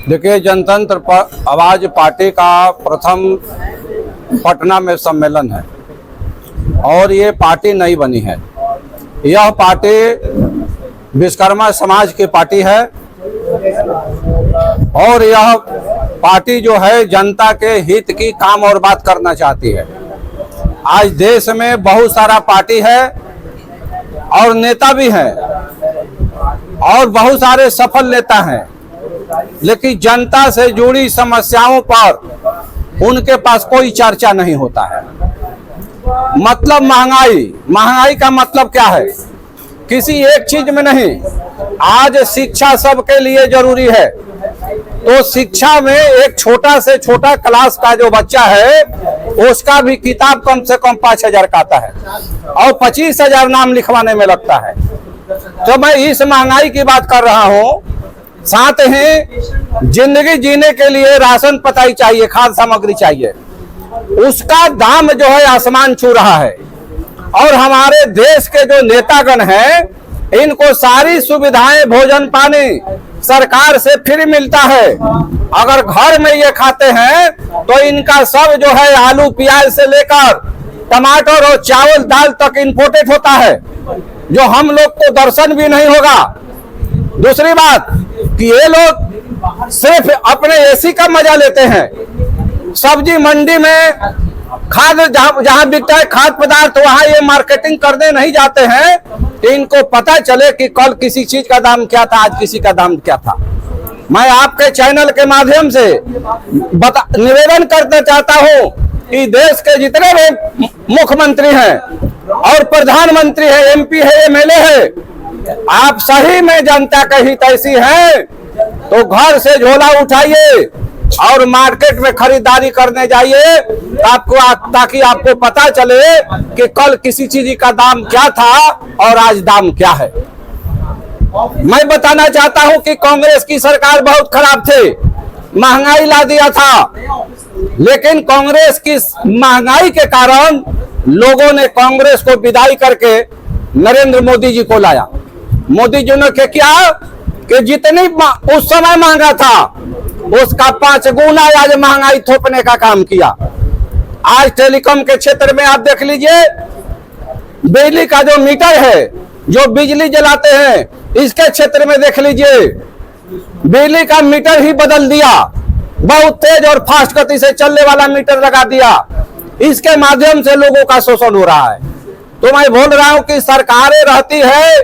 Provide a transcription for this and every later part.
देखिए, जनतंत्र आवाज पार्टी का प्रथम पटना में सम्मेलन है और ये पार्टी नई बनी है। यह पार्टी विश्वकर्मा समाज की पार्टी है और यह पार्टी जो है जनता के हित की काम और बात करना चाहती है। आज देश में बहुत सारा पार्टी है और नेता भी हैं और बहुत सारे सफल नेता हैं, लेकिन जनता से जुड़ी समस्याओं पर उनके पास कोई चर्चा नहीं होता है। मतलब महंगाई का मतलब क्या है? किसी एक चीज में नहीं। आज शिक्षा सबके लिए जरूरी है, तो शिक्षा में एक छोटा से छोटा क्लास का जो बच्चा है उसका भी किताब कम से कम 5,000 का आता है और 25,000 नाम लिखवाने में लगता है। तो मैं इस महंगाई की बात कर रहा हूँ। साथ ही जिंदगी जीने के लिए राशन पताई चाहिए, खाद्य सामग्री चाहिए, उसका दाम जो है आसमान छू रहा है। और हमारे देश के जो नेतागण हैं, इनको सारी सुविधाएं, भोजन पानी सरकार से फ्री मिलता है। अगर घर में ये खाते हैं तो इनका सब जो है आलू प्याज से लेकर टमाटर और चावल दाल तक इंपोर्टेड होता है, जो हम लोग को दर्शन भी नहीं होगा। दूसरी बात कि ये लोग सिर्फ अपने एसी का मजा लेते हैं। सब्जी मंडी में खाद्य जहां बिकता है खाद्य पदार्थ, वहां ये मार्केटिंग करने नहीं जाते हैं कि इनको पता चले कि कल किसी चीज का दाम क्या था, आज किसी का दाम क्या था। मैं आपके चैनल के माध्यम से निवेदन करना चाहता हूं कि देश के जितने भी मुख्यमंत्री हैं और प्रधानमंत्री है, एमपी है, एमएलए है, आप सही में जनता का हित ऐसी है तो घर से झोला उठाइए और मार्केट में खरीदारी करने जाइए, ताकि आपको पता चले कि कल किसी चीज का दाम क्या था और आज दाम क्या है। मैं बताना चाहता हूं कि कांग्रेस की सरकार बहुत खराब थी, महंगाई ला दिया था, लेकिन कांग्रेस की महंगाई के कारण लोगों ने कांग्रेस को विदाई करके नरेंद्र मोदी जी को लाया। मोदी जी ने क्या किया कि जितनी उस समय महंगा था उसका 5 गुना आज महंगाई थोपने का काम किया। आज टेलीकॉम के क्षेत्र में आप देख लीजिए, बिजली का जो मीटर है, जो बिजली जलाते हैं, इसके क्षेत्र में देख लीजिए, बिजली का मीटर ही बदल दिया, बहुत तेज और फास्ट गति से चलने वाला मीटर लगा दिया। इसके माध्यम से लोगों का शोषण हो रहा है। तो मैं बोल रहा हूं कि सरकारें रहती है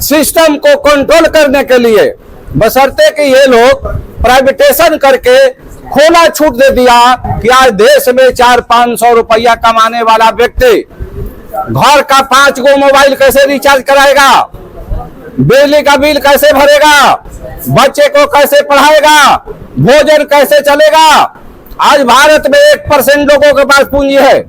सिस्टम को कंट्रोल करने के लिए, बशर्ते कि ये लोग प्राइवेटेशन करके खुला छूट दे दिया कि आज देश में 400-500 रुपया कमाने वाला व्यक्ति घर का 5 गो मोबाइल कैसे रिचार्ज कराएगा, बिजली का बिल कैसे भरेगा, बच्चे को कैसे पढ़ाएगा, भोजन कैसे चलेगा। आज भारत में 1% लोगों के पास पूंजी है,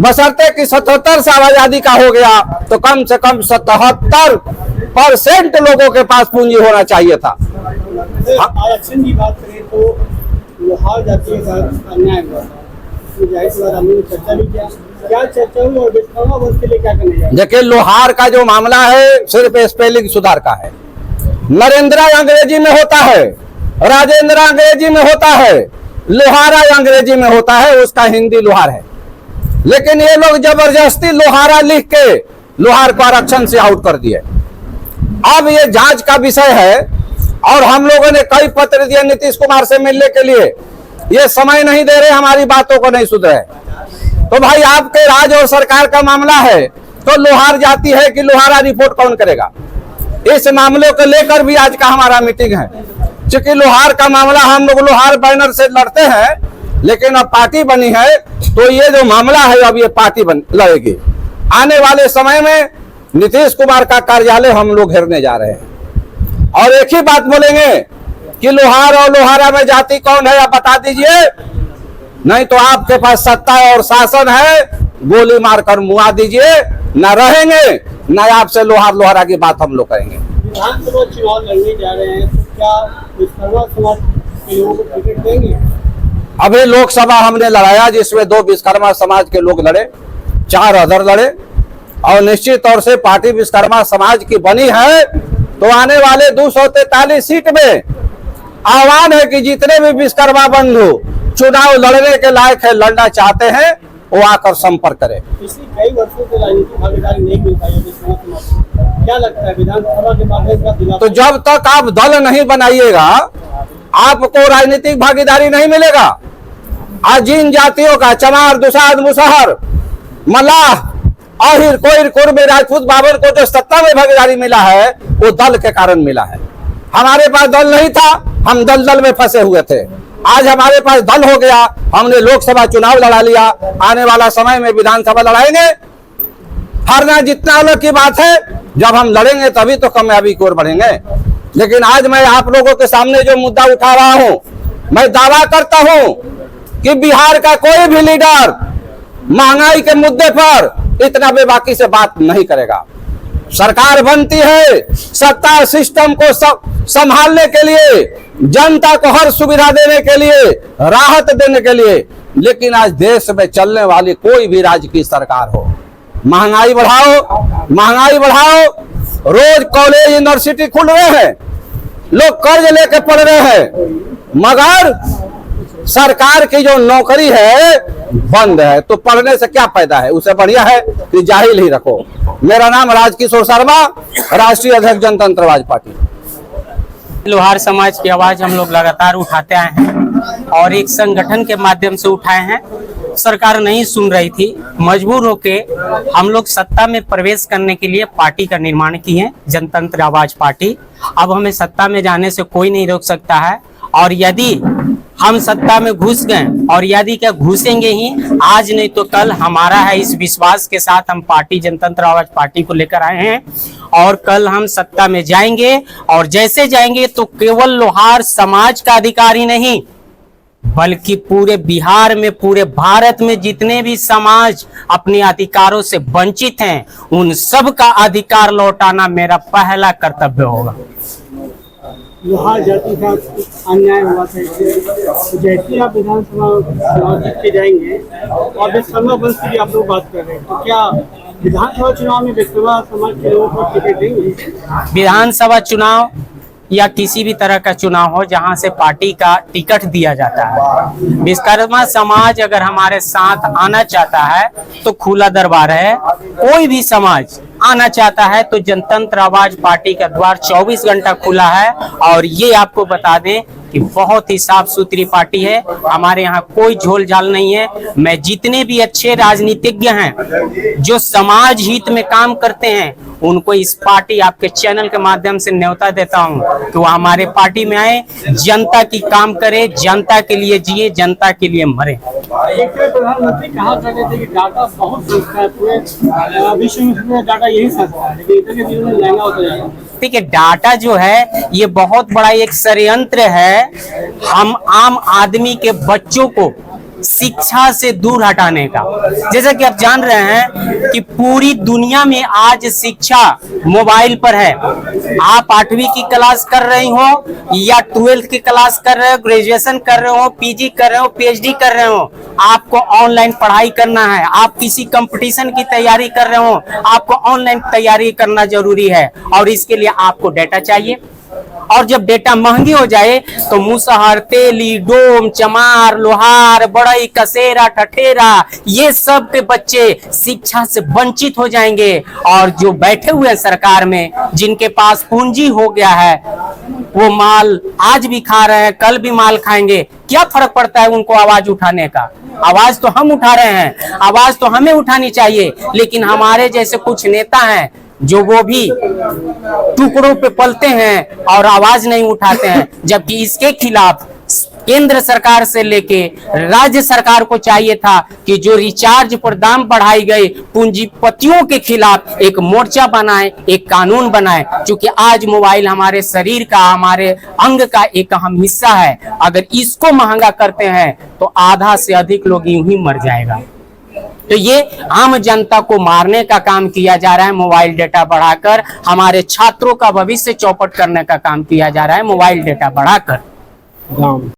बशर्ते कि 77 साल आजादी का हो गया तो कम से कम 77% लोगों के पास पूंजी होना चाहिए था। आरक्षण की बात करें तो लोहार जाति के साथ अन्याय हुआ, चर्चा भी किया, क्या चर्चा हुई और विश्वकर्मा वर्ग के लिए क्या करने जाए? देखिए, लोहार का जो मामला है सिर्फ स्पेलिंग सुधार का है। नरेंद्र अंग्रेजी में होता है, राजेंद्र अंग्रेजी में होता है, लोहारा अंग्रेजी में होता है, उसका हिंदी लोहार है। लेकिन ये लोग जबरदस्ती लोहारा लिख के लोहार को आरक्षण से आउट कर दिए। अब ये जांच का विषय है और हम लोगों ने कई पत्र दिए नीतीश कुमार से मिलने के लिए, ये समय नहीं दे रहे, हमारी बातों को नहीं सुन रहे। तो भाई, आपके राज और सरकार का मामला है तो लोहार जाती है कि लोहारा रिपोर्ट कौन करेगा? इस मामले को लेकर भी आज का हमारा मीटिंग है। क्योंकि लोहार का मामला हम लोग लोहार बैनर से लड़ते हैं, लेकिन अब पार्टी बनी है तो ये जो मामला है अब ये पार्टी लड़ेगी। आने वाले समय में नीतीश कुमार का कार्यालय हम लोग घेरने जा रहे हैं और एक ही बात बोलेंगे कि लोहार और लोहारा में जाति कौन है, आप बता दीजिए, नहीं तो आपके पास सत्ता और शासन है, गोली मारकर मुआ दीजिए, न रहेंगे न आपसे लोहार लोहारा की बात हम लोग करेंगे। विधानसभा चुनाव लड़ने जा रहे हैं तो क्या विश्वकर्मा समाज के लोगों को टिकट देंगे? अभी लोकसभा हमने लड़ाया जिसमें 2 विश्वकर्मा समाज के लोग लड़े, 4 अदर लड़े और निश्चित तौर से पार्टी विश्वकर्मा समाज की बनी है तो आने वाले 243 सीट में आह्वान है कि जितने भी विश्वकर्मा बंधु चुनाव लड़ने के लायक है, लड़ना चाहते हैं, वो आकर संपर्क करें। पिछले कई वर्षों से राजनीतिक भागीदारी नहीं मिल पाई है, क्या लगता है विधानसभा के बाद? तो जब तक आप दल नहीं बनाइएगा आपको राजनीतिक भागीदारी नहीं मिलेगा। आज जिन जातियों का चमार, दुसाध, मुसहर, मल्लाह, आहिर, कोइर, कुर्मी, राजपूत, बाबर को जो सत्ता में भागीदारी मिला है वो दल के कारण मिला है। हमारे पास दल नहीं था, हम दल में फंसे हुए थे। आज हमारे पास दल हो गया, हमने लोकसभा चुनाव लड़ा लिया, आने वाला समय में विधानसभा लड़ाएंगे। हारना जितना अलग की बात है, जब हम लड़ेंगे तभी तो कामयाबी की ओर बढ़ेंगे। लेकिन आज मैं आप लोगों के सामने जो मुद्दा उठा रहा हूं, मैं दावा करता हूं कि बिहार का कोई भी लीडर महंगाई के मुद्दे पर इतना बेबाकी से बात नहीं करेगा। सरकार बनती है सत्ता सिस्टम को संभालने के लिए, जनता को हर सुविधा देने के लिए, राहत देने के लिए। लेकिन आज देश में चलने वाली कोई भी राज्य की सरकार हो, महंगाई बढ़ाओ, महंगाई बढ़ाओ, रोज कॉलेज यूनिवर्सिटी खुल रहे हैं, लोग कर्ज लेके पढ़ रहे हैं, मगर सरकार की जो नौकरी है बंद है। तो पढ़ने से क्या फायदा है? उससे बढ़िया है कि जाहिल ही रखो। मेरा नाम राजकिशोर शर्मा, राष्ट्रीय अध्यक्ष जनतंत्रवाद पार्टी। लोहार समाज की आवाज हम लोग लगातार उठाते आए हैं और एक संगठन के माध्यम से उठाए हैं। सरकार नहीं सुन रही थी, मजबूर होके हम लोग सत्ता में प्रवेश करने के लिए पार्टी का निर्माण किए, जनतंत्र आवाज पार्टी। अब हमें सत्ता में जाने से कोई नहीं रोक सकता है, और यदि हम सत्ता में घुस गए, और यदि क्या घुसेंगे ही, आज नहीं तो कल हमारा है, इस विश्वास के साथ हम पार्टी जनतंत्र आवाज पार्टी को लेकर आए हैं। और कल हम सत्ता में जाएंगे, और जैसे जाएंगे तो केवल लोहार समाज का अधिकार ही नहीं, बल्कि पूरे बिहार में, पूरे भारत में जितने भी समाज अपने अधिकारों से वंचित हैं, उन सब का अधिकार लौटाना मेरा पहला कर्तव्य होगा। लोहार जाति का अन्याय हुआ था, जैसे आप विधानसभा चुनाव जीत के जाएंगे और विश्वकर्मा वंश की आप लोग बात कर रहे हैं, तो क्या विधानसभा चुनाव में विश्वकर्मा समाज के लोगों को टिकट देंगे? विधानसभा चुनाव या किसी भी तरह का चुनाव हो जहां से पार्टी का टिकट दिया जाता है, विश्वकर्मा समाज अगर हमारे साथ आना चाहता है तो खुला दरबार है। कोई भी समाज आना चाहता है तो जनतंत्र आवाज पार्टी का द्वार 24 घंटा खुला है। और ये आपको बता दें कि बहुत ही साफ सुथरी पार्टी है, हमारे यहाँ कोई झोल झाल नहीं है। मैं जितने भी अच्छे राजनीतिज्ञ हैं जो समाज हित में काम करते हैं, उनको इस पार्टी आपके चैनल के माध्यम से न्योता देता हूं कि वो हमारे पार्टी में आए, जनता की काम करे, जनता के लिए जिए, जनता के लिए मरे। प्रधानमंत्री कहा करते थे कि डाटा बहुत सस्ता है, पूरे विश्व में डाटा यही सस्ता है, लेकिन इतने दिनों में महंगा होता जाएगा। ठीक है, डाटा जो है ये बहुत बड़ा एक षड्यंत्र है, हम आम आदमी के बच्चों को शिक्षा से दूर हटाने का। जैसा कि आप जान रहे हैं कि पूरी दुनिया में आज शिक्षा मोबाइल पर है। आप 8वीं की क्लास कर रही हो या 12th की क्लास कर रहे हो, ग्रेजुएशन कर रहे हो, पीजी कर रहे हो, पीएचडी कर रहे हो, आपको ऑनलाइन पढ़ाई करना है। आप किसी कंपटीशन की तैयारी कर रहे हो, आपको ऑनलाइन तैयारी करना जरूरी है, और इसके लिए आपको डेटा चाहिए। और जब डेटा महंगी हो जाए तो मुसहर, तेली, डोम, चमार, लोहार, बड़ई, कसेरा, ठठेरा, ये सब के बच्चे शिक्षा से वंचित हो जाएंगे। और जो बैठे हुए हैं सरकार में, जिनके पास पूंजी हो गया है, वो माल आज भी खा रहे हैं, कल भी माल खाएंगे। क्या फर्क पड़ता है उनको आवाज उठाने का? आवाज तो हम उठा रहे हैं, आवाज तो हमें उठानी चाहिए। लेकिन हमारे जैसे कुछ नेता हैं जो वो भी टुकड़ों पे पलते हैं और आवाज नहीं उठाते हैं, जबकि इसके खिलाफ केंद्र सरकार से लेके राज्य सरकार को चाहिए था कि जो रिचार्ज पर दाम बढ़ाई गई, पूंजीपतियों के खिलाफ एक मोर्चा बनाए, एक कानून बनाए। क्योंकि आज मोबाइल हमारे शरीर का, हमारे अंग का एक अहम हिस्सा है। अगर इसको महंगा करते हैं तो आधा से अधिक लोग यूं ही मर जाएगा। तो ये आम जनता को मारने का काम किया जा रहा है। मोबाइल डेटा बढ़ाकर हमारे छात्रों का भविष्य चौपट करने का काम किया जा रहा है, मोबाइल डेटा बढ़ाकर।